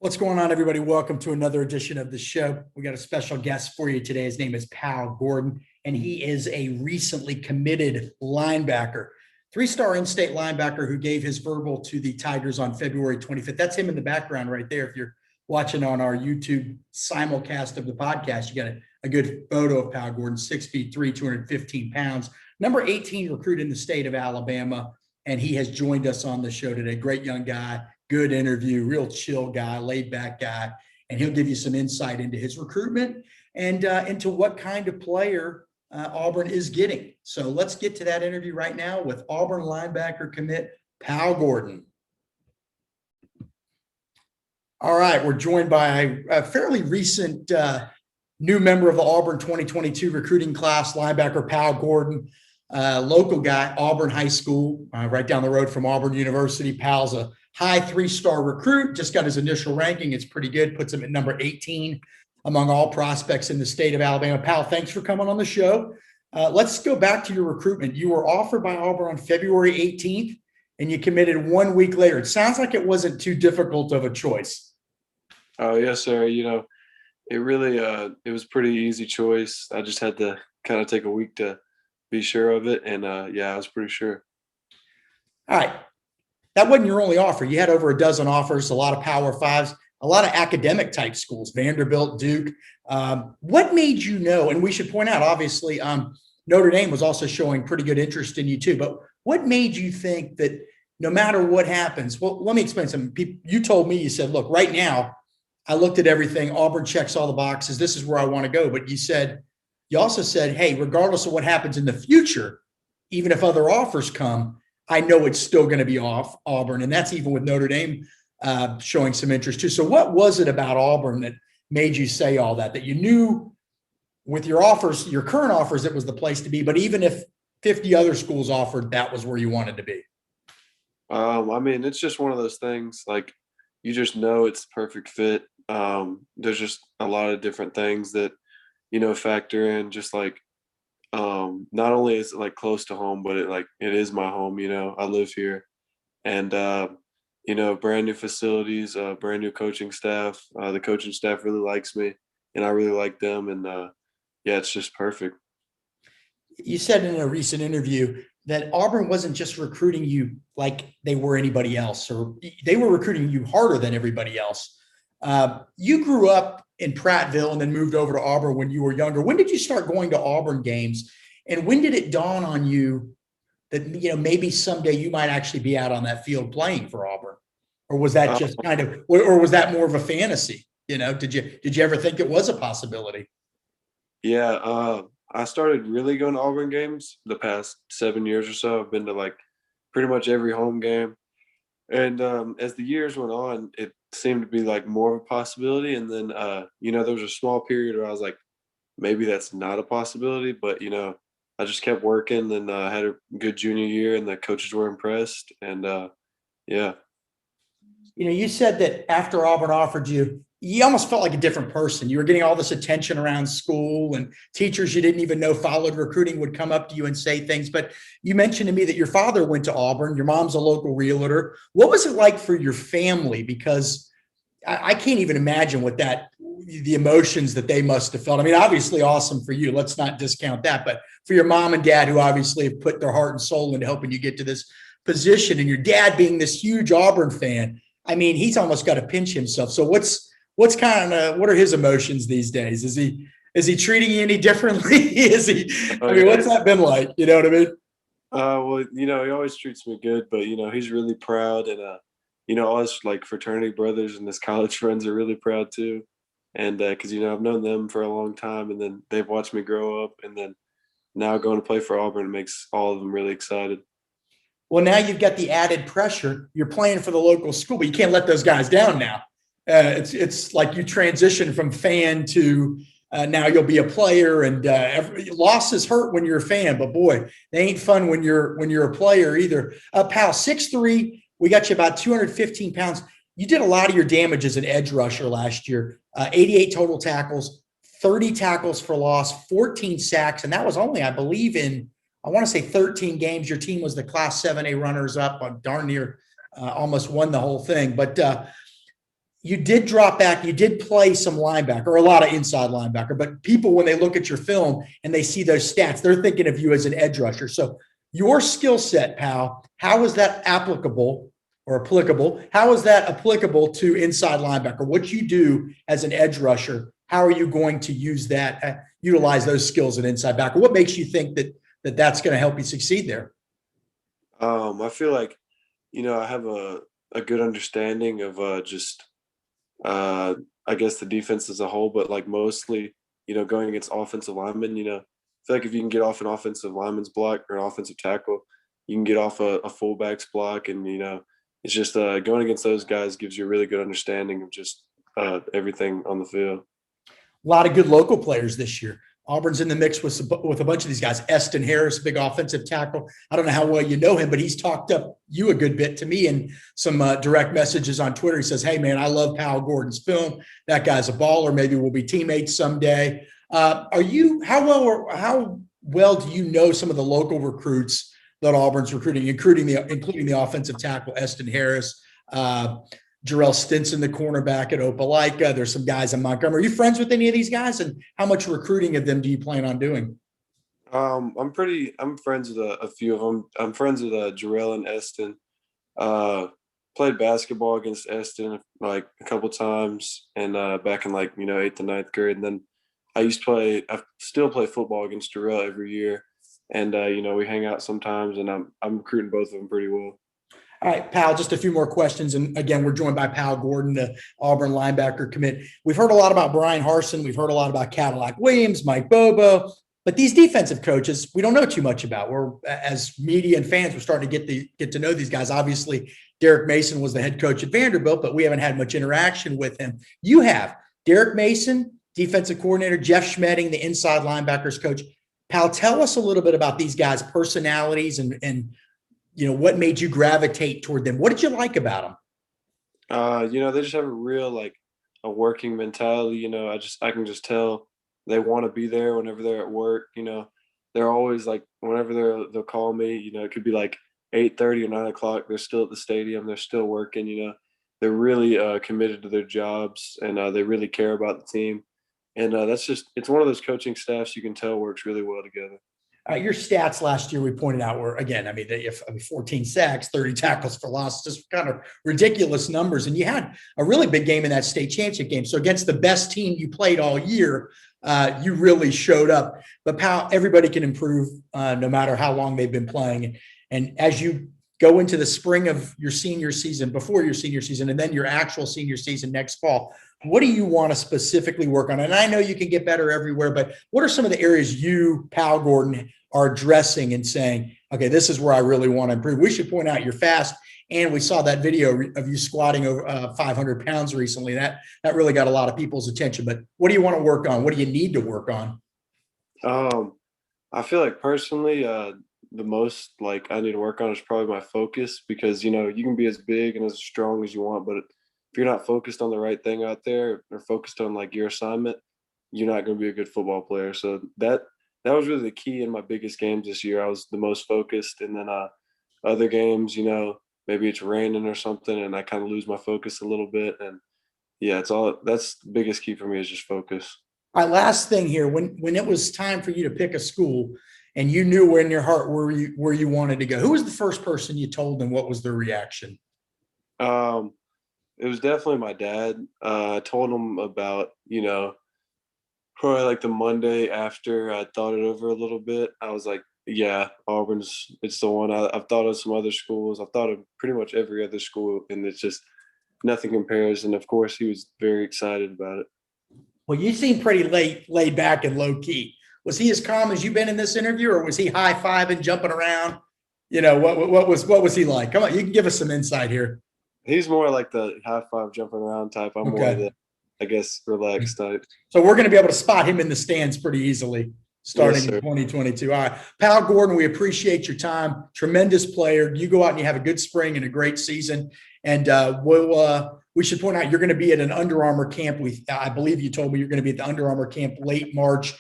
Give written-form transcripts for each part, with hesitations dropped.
What's going on, everybody? Welcome to another edition of the show. We got a special guest for you today. His name is Powell Gordon, and he is a recently committed linebacker, three-star in-state linebacker who gave his verbal to the Tigers on February 25th. That's him in the background right there. If you're watching on our YouTube simulcast of the podcast, you got a good photo of Powell Gordon, 6'3", 215 pounds, number 18 recruit in the state of Alabama, and he has joined us on the show today. Great young guy. Good interview, real chill guy, laid back guy, and he'll give you some insight into his recruitment and into what kind of player Auburn is getting. So let's get to that interview right now with Auburn linebacker commit Powell Gordon. All right, we're joined by a fairly recent new member of the Auburn 2022 recruiting class, linebacker Powell Gordon, local guy, Auburn High School, right down the road from Auburn University. Powell's a high three-star recruit, just got his initial ranking. It's pretty good, puts him at number 18 among all prospects in the state of Alabama. Powell, thanks for coming on the show. Let's go back to your recruitment. You were offered by Auburn on February 18th, and you committed 1 week later. It sounds like it wasn't too difficult of a choice. Oh, yes, sir. It really, it was a pretty easy choice. I just had to kind of take a week to be sure of it. And I was pretty sure. All right. That wasn't your only offer. You had over a dozen offers, a lot of Power Fives, a lot of academic type schools, Vanderbilt, Duke. What made you know? And we should point out, obviously, Notre Dame was also showing pretty good interest in you too. But what made you think that no matter what happens? Well, let me explain something. You told me, you said, look, right now, I looked at everything. Auburn checks all the boxes. This is where I want to go. But you also said, hey, regardless of what happens in the future, even if other offers come, I know it's still going to be off Auburn. And that's even with Notre Dame showing some interest too. So what was it about Auburn that made you say all that you knew with your offers, your current offers, it was the place to be, but even if 50 other schools offered, that was where you wanted to be? It's just one of those things, like, you just know it's the perfect fit. There's just a lot of different things that, factor in, just like, not only is it like close to home, but it is my home. I live here, and brand new facilities, brand new coaching staff. The coaching staff really likes me, and I really like them, and it's just perfect. You said in a recent interview that Auburn wasn't just recruiting you like they were anybody else, or they were recruiting you harder than everybody else. You grew up in Prattville and then moved over to Auburn when you were younger. When did you start going to Auburn games? And when did it dawn on you that, maybe someday you might actually be out on that field playing for Auburn? Or was that just or was that more of a fantasy? Did you ever think it was a possibility? Yeah. I started really going to Auburn games the past 7 years or so. I've been to pretty much every home game. And as the years went on, it seemed to be more of a possibility. And then, there was a small period where I was like, maybe that's not a possibility. But, I just kept working, and I had a good junior year, and the coaches were impressed. And, You said that after Auburn offered you, you almost felt like a different person. You were getting all this attention around school, and teachers you didn't even know followed recruiting would come up to you and say things. But you mentioned to me that your father went to Auburn. Your mom's a local realtor. What was it like for your family? Because I can't even imagine the emotions that they must have felt. I mean, obviously awesome for you. Let's not discount that. But for your mom and dad, who obviously have put their heart and soul into helping you get to this position, and your dad being this huge Auburn fan, I mean, he's almost got to pinch himself. So what are his emotions these days? Is he treating you any differently? What's that been like? You know what I mean? Well, he always treats me good, but he's really proud, and all his fraternity brothers and his college friends are really proud too. And because I've known them for a long time, and then they've watched me grow up, and then now going to play for Auburn makes all of them really excited. Well, now you've got the added pressure. You're playing for the local school, but you can't let those guys down now. It's like you transition from fan to now you'll be a player, and losses hurt when you're a fan, but boy, they ain't fun when you're a player either. Powell, 6'3", we got you about 215 pounds. You did a lot of your damage as an edge rusher last year. 88 total tackles, 30 tackles for loss, 14 sacks, and that was only, I believe, I want to say 13 games. Your team was the Class 7A runners up, on darn near almost won the whole thing. But you did drop back. You did play some linebacker or a lot of inside linebacker, but people, when they look at your film and they see those stats, they're thinking of you as an edge rusher. So your skill set, pal, how is that applicable or applicable? How is that applicable to inside linebacker? What you do as an edge rusher, how are you going to use that, utilize those skills at inside backer? What makes you think that's going to help you succeed there? I feel like, I have a good understanding of just I guess the defense as a whole, but like mostly, going against offensive linemen, I feel like if you can get off an offensive lineman's block or an offensive tackle, you can get off a fullback's block. And, it's just going against those guys gives you a really good understanding of just everything on the field. A lot of good local players this year. Auburn's in the mix with a bunch of these guys. Eston Harris, big offensive tackle. I don't know how well you know him, but he's talked up you a good bit to me in some direct messages on Twitter. He says, "Hey, man, I love Powell Gordon's film. That guy's a baller. Maybe we'll be teammates someday." How well do you know some of the local recruits that Auburn's recruiting, including the offensive tackle Eston Harris, Jarrell Stinson, the cornerback at Opelika? There's some guys in Montgomery. Are you friends with any of these guys? And how much recruiting of them do you plan on doing? I'm friends with a few of them. I'm friends with Jarrell and Eston. Played basketball against Eston like a couple times, and back in like 8th and 9th grade. And then I still play football against Jarrell every year, and we hang out sometimes. And I'm recruiting both of them pretty well. All right, Pal, just a few more questions. And again, we're joined by Powell Gordon, the Auburn linebacker commit. We've heard a lot about Brian Harsin. We've heard a lot about Cadillac Williams, Mike Bobo. But these defensive coaches, we don't know too much about. We're, as media and fans, we're starting to get to know these guys. Obviously, Derek Mason was the head coach at Vanderbilt, but we haven't had much interaction with him. You have Derek Mason, defensive coordinator, Jeff Schmedding, the inside linebackers coach. Pal, tell us a little bit about these guys' personalities and what made you gravitate toward them? What did you like about them? They just have a real a working mentality. I can just tell they want to be there whenever they're at work. They're always whenever they'll call me. It could be 8:30 or 9 o'clock. They're still at the stadium. They're still working. They're really committed to their jobs, and they really care about the team. And it's one of those coaching staffs you can tell works really well together. Your stats last year, we pointed out, were, again, 14 sacks, 30 tackles for loss, just kind of ridiculous numbers. And you had a really big game in that state championship game. So against the best team you played all year, you really showed up. But Powell, everybody can improve no matter how long they've been playing. And as you go into the spring of your senior season, before your senior season, and then your actual senior season next fall, what do you want to specifically work on? And I know you can get better everywhere, but what are some of the areas you, Powell Gordon, are addressing and saying, okay, this is where I really want to improve? We should point out you're fast, and we saw that video of you squatting over 500 pounds recently. That really got a lot of people's attention. But what do you want to work on? What do you need to work on? I feel like personally, the most I need to work on is probably my focus, because you can be as big and as strong as you want, but if you're not focused on the right thing out there, or focused on your assignment, you're not going to be a good football player. So that was really the key in my biggest games this year. I was the most focused, and then other games, maybe it's raining or something, and I kind of lose my focus a little bit. And yeah, that's the biggest key for me, is just focus. All right, last thing here. When it was time for you to pick a school, and you knew in your heart where you wanted to go, who was the first person you told, and what was their reaction? It was definitely my dad. I told him about, probably the Monday after I thought it over a little bit. I was like, yeah, it's the one. I've thought of some other schools. I've thought of pretty much every other school, and it's just nothing compares. And of course, he was very excited about it. Well, you seem pretty laid back and low key. Was he as calm as you've been in this interview, or was he high fiving, jumping around? What was he like? Come on, you can give us some insight here. He's more like the high five, jumping around type. I'm more the, I guess, relaxed type. So we're going to be able to spot him in the stands pretty easily starting in 2022. All right. Powell Gordon, we appreciate your time. Tremendous player. You go out and you have a good spring and a great season. And we should point out you're going to be at an Under Armour camp. I believe you told me you're going to be at the Under Armour camp late March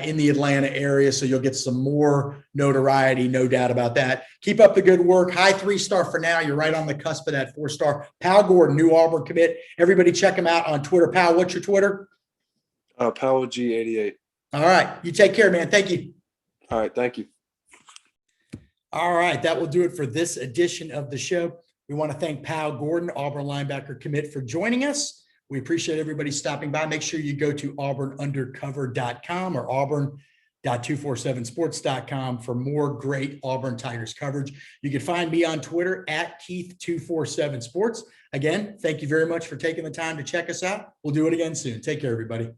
in the Atlanta area. So you'll get some more notoriety, no doubt about that. Keep up the good work. High 3-star for now. You're right on the cusp of that 4-star. Powell Gordon, new Auburn commit. Everybody check him out on Twitter. Powell, what's your Twitter? Powell G88. All right. You take care, man. Thank you. All right. Thank you. All right. That will do it for this edition of the show. We want to thank Powell Gordon, Auburn linebacker commit, for joining us. We appreciate everybody stopping by. Make sure you go to auburnundercover.com or auburn.247sports.com for more great Auburn Tigers coverage. You can find me on Twitter at Keith247sports. Again, thank you very much for taking the time to check us out. We'll do it again soon. Take care, everybody.